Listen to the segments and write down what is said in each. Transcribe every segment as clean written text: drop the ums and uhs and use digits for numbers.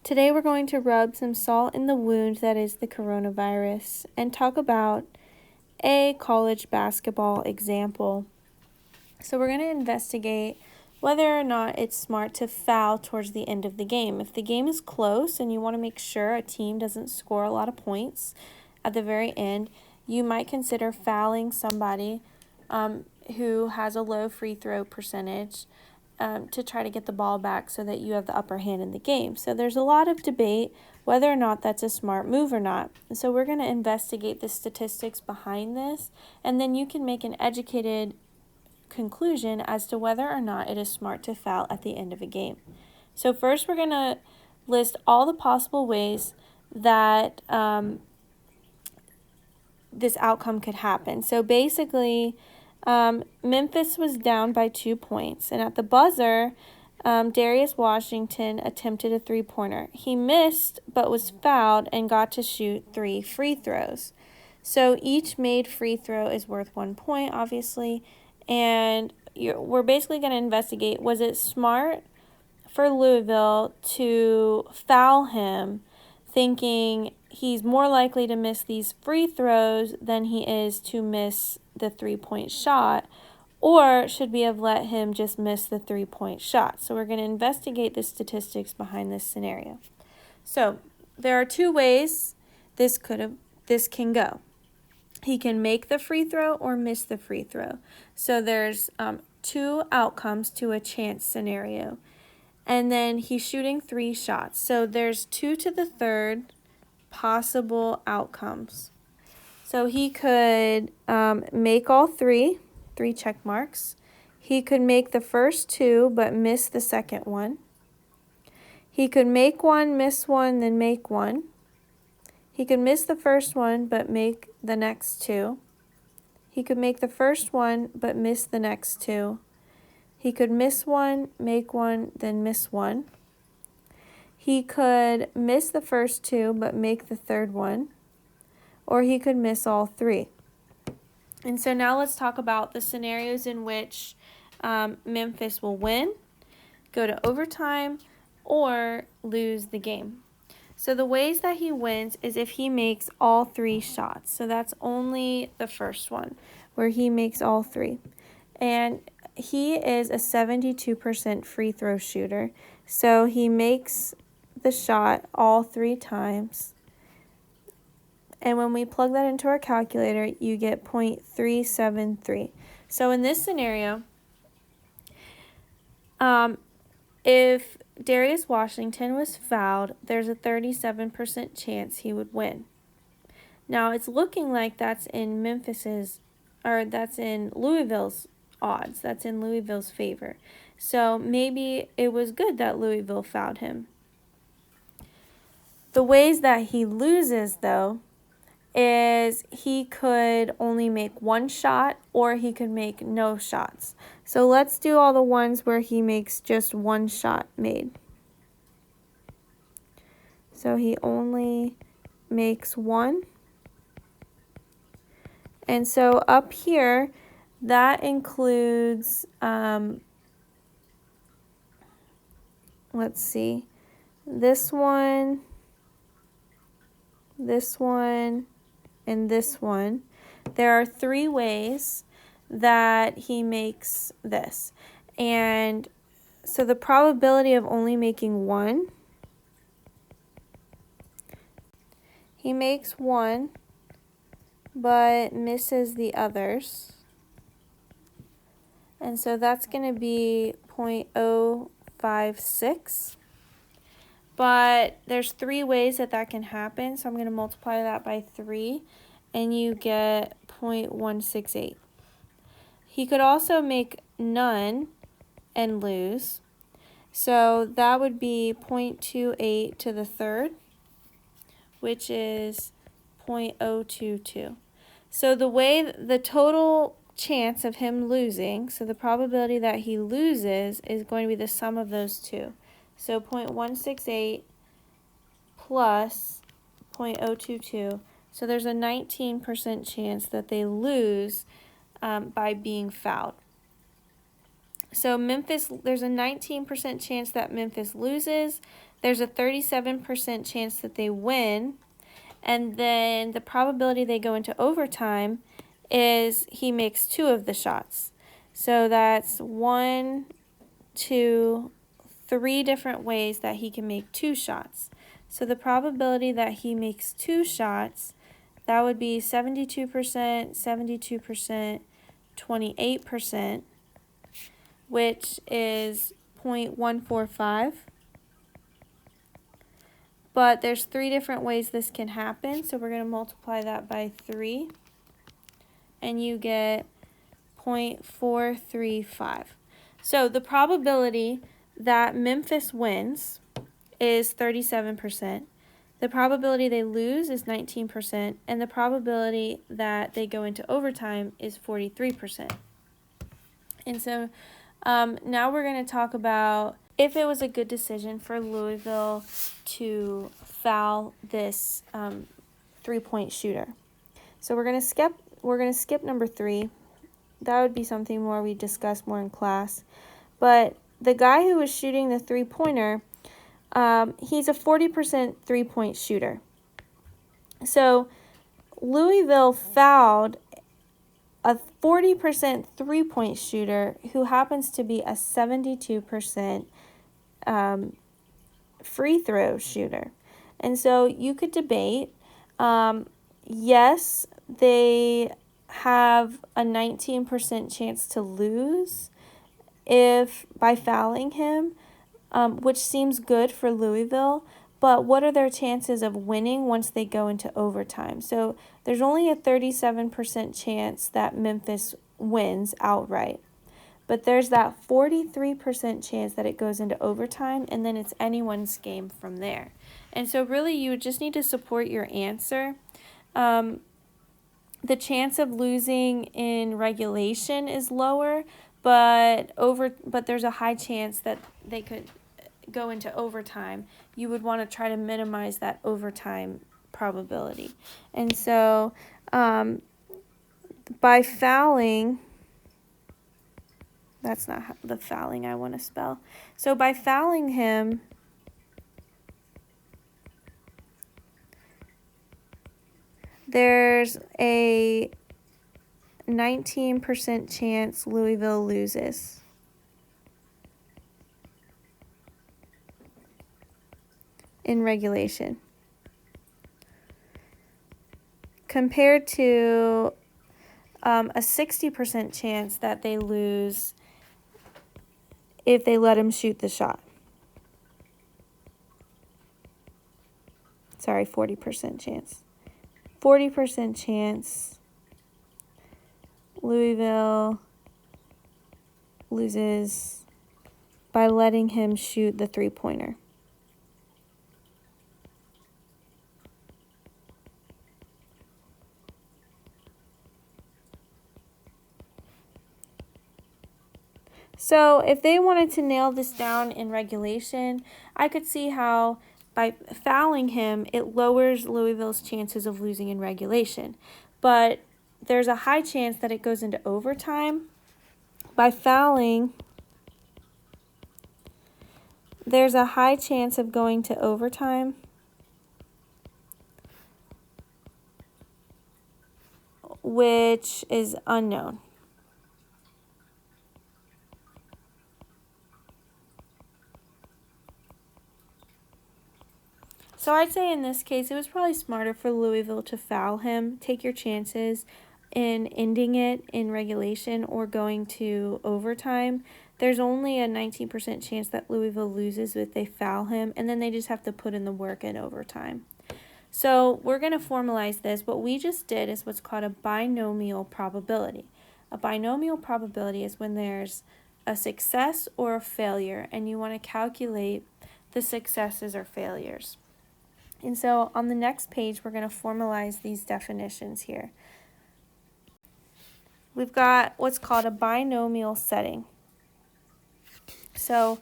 Today we're going to rub some salt in the wound that is the coronavirus and talk about a college basketball example. So we're going to investigate whether or not it's smart to foul towards the end of the game. If the game is close and you want to make sure a team doesn't score a lot of points at the very end, you might consider fouling somebody who has a low free throw percentage to try to get the ball back so that you have the upper hand in the game. So there's a lot of debate whether or not that's a smart move or not. And so we're going to investigate the statistics behind this, and then you can make an educated conclusion as to whether or not it is smart to foul at the end of a game. So first we're going to list all the possible ways that this outcome could happen. So basically, Memphis was down by 2 points, and at the buzzer, Darius Washington attempted a three-pointer. He missed but was fouled and got to shoot 3 free throws. So each made free throw is worth 1 point, obviously, and we're basically going to investigate, was it smart for Louisville to foul him, thinking he's more likely to miss these free throws than he is to miss the three-point shot, or should we have let him just miss the three-point shot? So we're going to investigate the statistics behind this scenario. So there are 2 ways this can go. He can make the free throw or miss the free throw. So there's 2 outcomes to a chance scenario. And then he's shooting 3 shots. So there's 2 to the 3rd possible outcomes. So he could make all 3 check marks. He could make the first 2 but miss the second one. He could make 1, miss 1, then make 1. He could miss the first one but make the next 2. He could make the first one but miss the next 2. He could miss 1, make 1, then miss 1. He could miss the first 2 but make the third one. Or he could miss all 3. And so now let's talk about the scenarios in which Memphis will win, go to overtime, or lose the game. So the ways that he wins is if he makes all 3 shots. So that's only the first one where he makes all 3. And he is a 72% free throw shooter. So he makes the shot all 3 times. And when we plug that into our calculator, you get 0.373. So in this scenario, if Darius Washington was fouled, there's a 37% chance he would win. Now it's looking like that's in that's in Louisville's odds. That's in Louisville's favor. So maybe it was good that Louisville fouled him. The ways that he loses, though, is he could only make 1 shot or he could make no shots. So let's do all the ones where he makes just 1 shot made. So he only makes 1. And so up here, that includes, let's see, this one, and this one. There are 3 ways that he makes this. And so the probability of only making 1, he makes 1 but misses the others. And so that's going to be 0.056. But there's 3 ways that can happen, so I'm going to multiply that by 3, and you get 0.168. He could also make none and lose, so that would be 0.28 to the 3rd, which is 0.022. So the total chance of him losing, so the probability that he loses is going to be the sum of those 2. So 0.168 plus 0.022. So there's a 19% chance that they lose by being fouled. So there's a 19% chance that Memphis loses, there's a 37% chance that they win, and then the probability they go into overtime is he makes 2 of the shots. So that's 1, 2, 3 different ways that he can make 2 shots. So the probability that he makes 2 shots, that would be 72%, 72%, 28%, which is 0.145. But there's 3 different ways this can happen, so we're going to multiply that by 3, and you get 0.435. So the probability that Memphis wins is 37%. The probability they lose is 19%, and the probability that they go into overtime is 43%. And so now we're going to talk about if it was a good decision for Louisville to foul this 3-point shooter. So we're going to skip number 3. That would be something more we discuss more in class. But the guy who was shooting the 3-pointer, he's a 40% 3-point shooter. So Louisville fouled a 40% 3-point shooter who happens to be a 72% free throw shooter. And so you could debate, yes, they have a 19% chance to lose if by fouling him, which seems good for Louisville, but what are their chances of winning once they go into overtime? So there's only a 37% chance that Memphis wins outright, but there's that 43% chance that it goes into overtime, and then it's anyone's game from there. And so really you just need to support your answer. The chance of losing in regulation is lower, but there's a high chance that they could go into overtime. You would want to try to minimize that overtime probability. And so by fouling, that's not the fouling I want to spell. So by fouling him, there's a 19% chance Louisville loses. In regulation, compared to a 60% chance that they lose if they let him shoot the shot. Sorry, 40% chance. 40% chance Louisville loses by letting him shoot the 3-pointer. So if they wanted to nail this down in regulation, I could see how by fouling him, it lowers Louisville's chances of losing in regulation. But there's a high chance that it goes into overtime. By fouling, there's a high chance of going to overtime, which is unknown. So I'd say in this case, it was probably smarter for Louisville to foul him, take your chances in ending it in regulation or going to overtime. There's only a 19% chance that Louisville loses if they foul him, and then they just have to put in the work in overtime. So we're going to formalize this. What we just did is what's called a binomial probability. A binomial probability is when there's a success or a failure, and you want to calculate the successes or failures. And so on the next page, we're going to formalize these definitions here. We've got what's called a binomial setting. So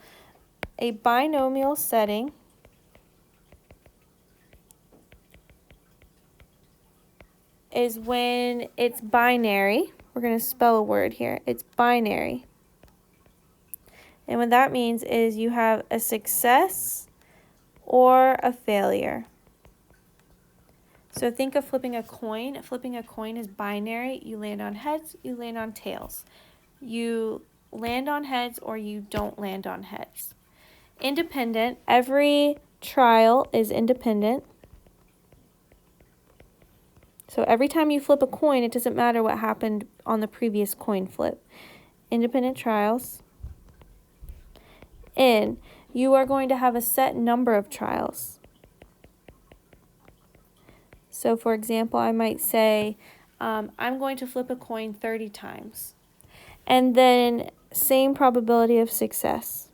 a binomial setting is when it's binary. We're going to spell a word here. It's binary. And what that means is you have a success or a failure. So think of flipping a coin. Flipping a coin is binary. You land on heads, you land on tails. You land on heads or you don't land on heads. Independent, every trial is independent. So every time you flip a coin, it doesn't matter what happened on the previous coin flip. Independent trials. In, you are going to have a set number of trials. So for example, I might say, I'm going to flip a coin 30 times. And then same probability of success.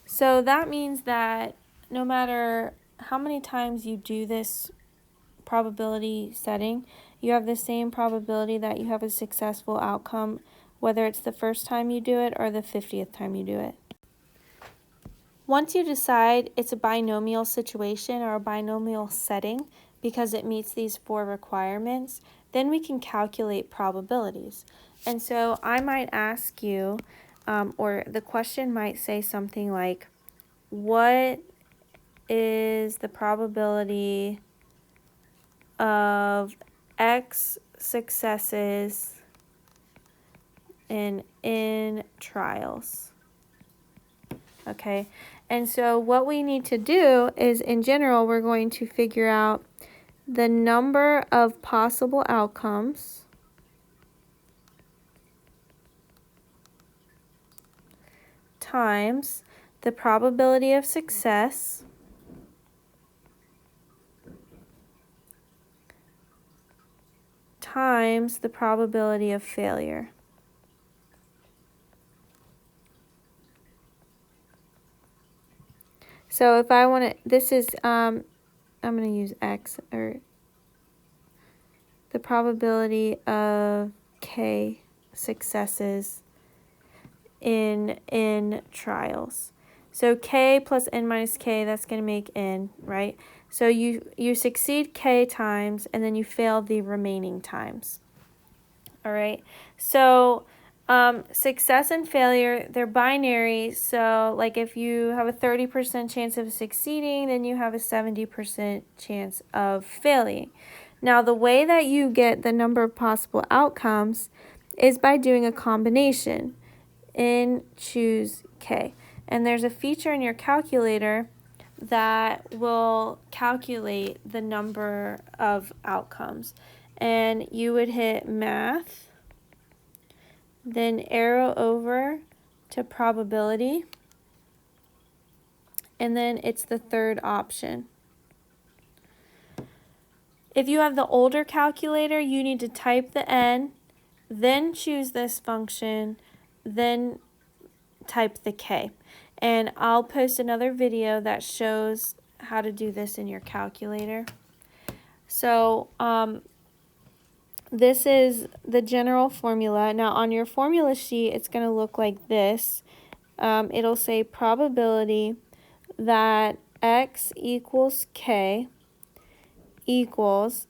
So that means that no matter how many times you do this probability setting, you have the same probability that you have a successful outcome, whether it's the first time you do it or the 50th time you do it. Once you decide it's a binomial situation or a binomial setting because it meets these 4 requirements, then we can calculate probabilities. And so I might ask you, or the question might say something like, what is the probability of X successes in trials? Okay, and so what we need to do is, in general, we're going to figure out the number of possible outcomes times the probability of success times the probability of failure. So if I want to, this is, I'm going to use X, or the probability of K successes in trials. So K plus N minus K, that's going to make N, right? So you succeed K times, and then you fail the remaining times. All right, so success and failure, they're binary. So like if you have a 30% chance of succeeding, then you have a 70% chance of failing. Now the way that you get the number of possible outcomes is by doing a combination. N, choose, K. And there's a feature in your calculator that will calculate the number of outcomes. And you would hit math, then arrow over to probability, and then it's the third option. If you have the older calculator, you need to type the N, then choose this function, then type the K. And I'll post another video that shows how to do this in your calculator. So this is the general formula. Now on your formula sheet, it's going to look like this. It'll say probability that X equals K equals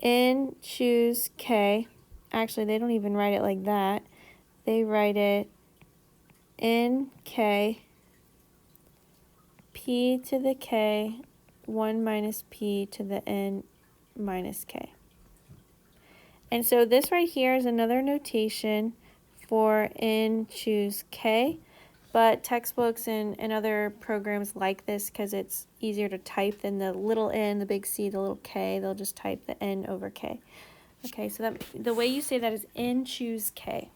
N choose K. Actually, they don't even write it like that. They write it N K P to the K 1 minus P to the N minus K. And so this right here is another notation for N choose K, but textbooks and other programs like this because it's easier to type than the little n, the big C, the little K. They'll just type the N over K. Okay, so that the way you say that is N choose K.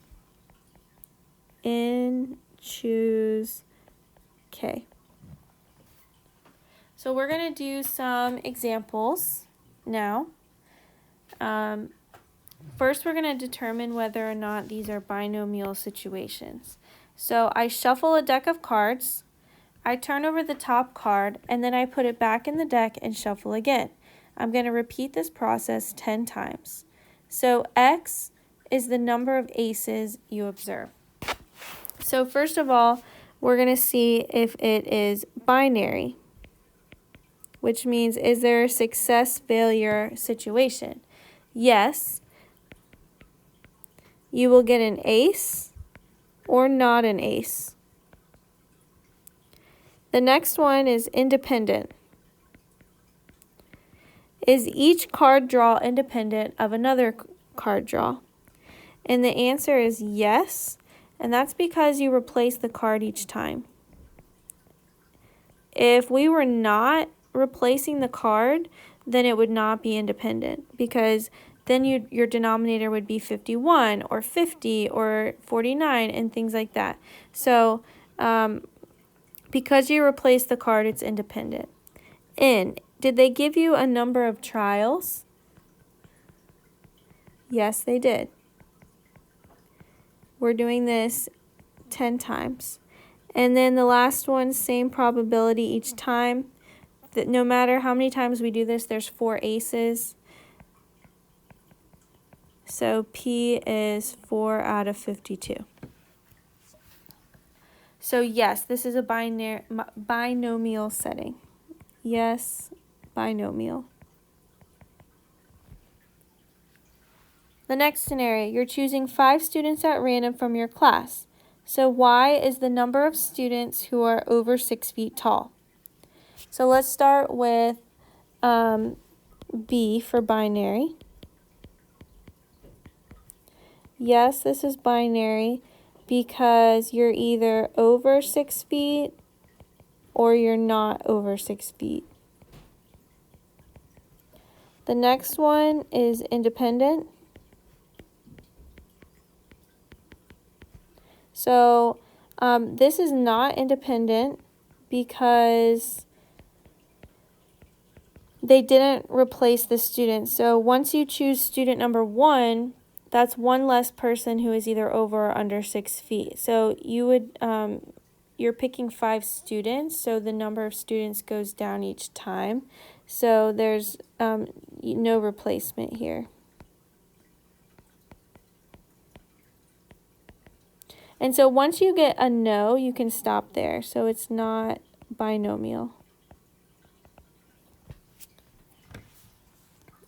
N choose K. So we're going to do some examples now. First, we're going to determine whether or not these are binomial situations. So I shuffle a deck of cards, I turn over the top card, and then I put it back in the deck and shuffle again. I'm going to repeat this process 10 times. So X is the number of aces you observe. So first of all, we're going to see if it is binary, which means is there a success-failure situation? Yes. You will get an ace or not an ace. The next one is independent. Is each card draw independent of another card draw? And the answer is yes, and that's because you replace the card each time. If we were not replacing the card, then it would not be independent, because then your denominator would be 51 or 50 or 49 and things like that. So because you replace the card, it's independent. Did they give you a number of trials? Yes, they did. We're doing this 10 times. And then the last one, same probability each time. That no matter how many times we do this, there's 4 aces. So P is 4 out of 52. So yes, this is a binomial setting. Yes, binomial. The next scenario, you're choosing 5 students at random from your class. So Y is the number of students who are over 6 feet tall. So let's start with B for binary. Yes, this is binary because you're either over 6 feet or you're not over 6 feet. The next one is independent. So this is not independent because they didn't replace the student. So once you choose student number 1, that's one less person who is either over or under 6 feet. So you would, you're picking 5 students, so the number of students goes down each time. So there's no replacement here. And so once you get a no, you can stop there. So it's not binomial.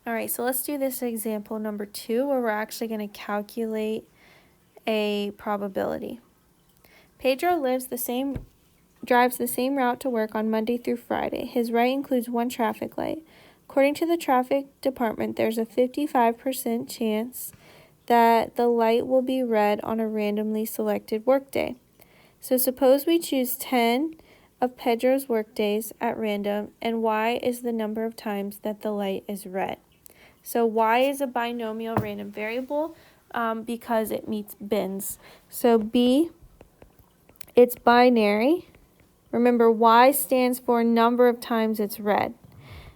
All right, so let's do this example number 2 where we're actually going to calculate a probability. Pedro drives the same route to work on Monday through Friday. His right includes 1 traffic light. According to the traffic department, there's a 55% chance that the light will be red on a randomly selected workday. So suppose we choose 10 of Pedro's workdays at random, and Y is the number of times that the light is red. So Y is a binomial random variable because it meets bins. So B, it's binary. Remember, Y stands for number of times it's red.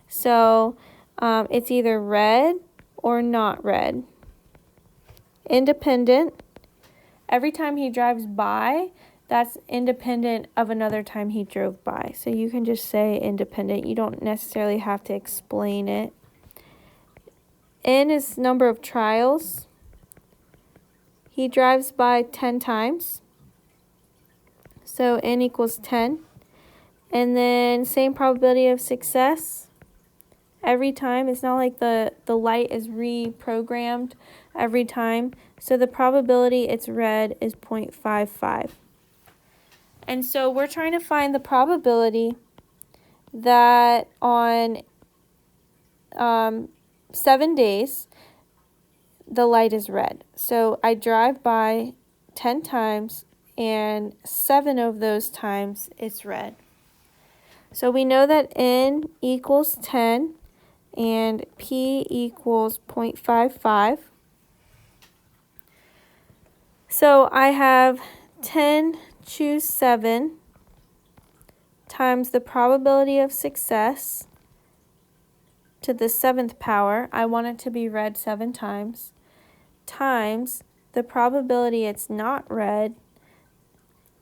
So it's either red or not red. Independent. Every time he drives by, that's independent of another time he drove by. So you can just say independent. You don't necessarily have to explain it. N is number of trials. He drives by 10 times. So N equals 10. And then same probability of success. Every time, it's not like the light is reprogrammed every time. So the probability it's red is 0.55. And so we're trying to find the probability that on 7 days, the light is red. So I drive by 10 times, and 7 of those times it's red. So we know that N equals 10 and P equals 0.55. So I have 10 choose 7 times the probability of success to the 7th power. I want it to be red 7 times, times the probability it's not red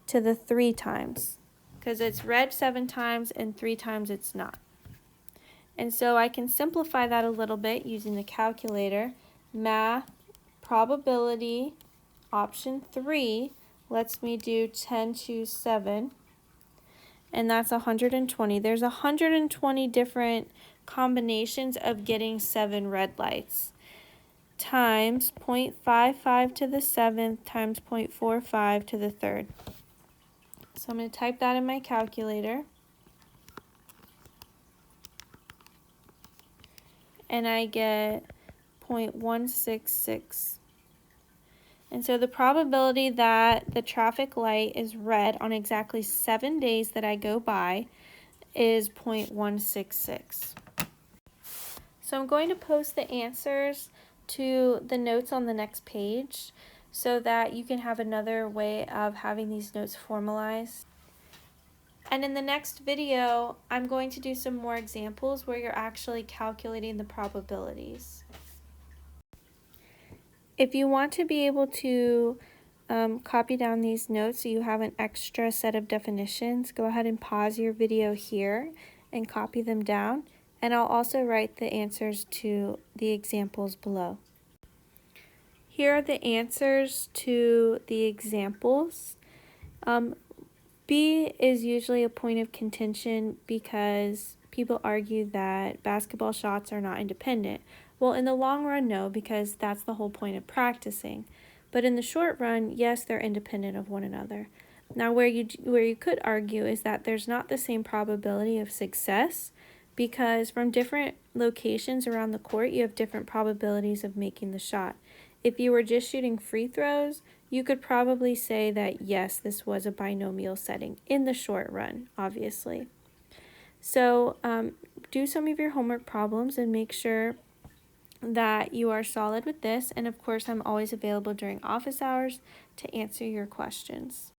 to the 3 times, because it's red 7 times and 3 times it's not. And so I can simplify that a little bit using the calculator. Math probability option 3 lets me do 10 choose 7, and that's 120. There's 120 different combinations of getting 7 red lights. times 0.55 to the 7th times 0.45 to the 3rd. So I'm going to type that in my calculator. And I get 0.166. And so the probability that the traffic light is red on exactly 7 days that I go by is 0.166. So I'm going to post the answers to the notes on the next page so that you can have another way of having these notes formalized. And in the next video, I'm going to do some more examples where you're actually calculating the probabilities. If you want to be able to copy down these notes so you have an extra set of definitions, go ahead and pause your video here and copy them down. And I'll also write the answers to the examples below. Here are the answers to the examples. B is usually a point of contention because people argue that basketball shots are not independent. Well, in the long run, no, because that's the whole point of practicing. But in the short run, yes, they're independent of one another. Now, where you could argue is that there's not the same probability of success because from different locations around the court, you have different probabilities of making the shot. If you were just shooting free throws, you could probably say that yes, this was a binomial setting in the short run, obviously. So do some of your homework problems and make sure that you are solid with this. And of course, I'm always available during office hours to answer your questions.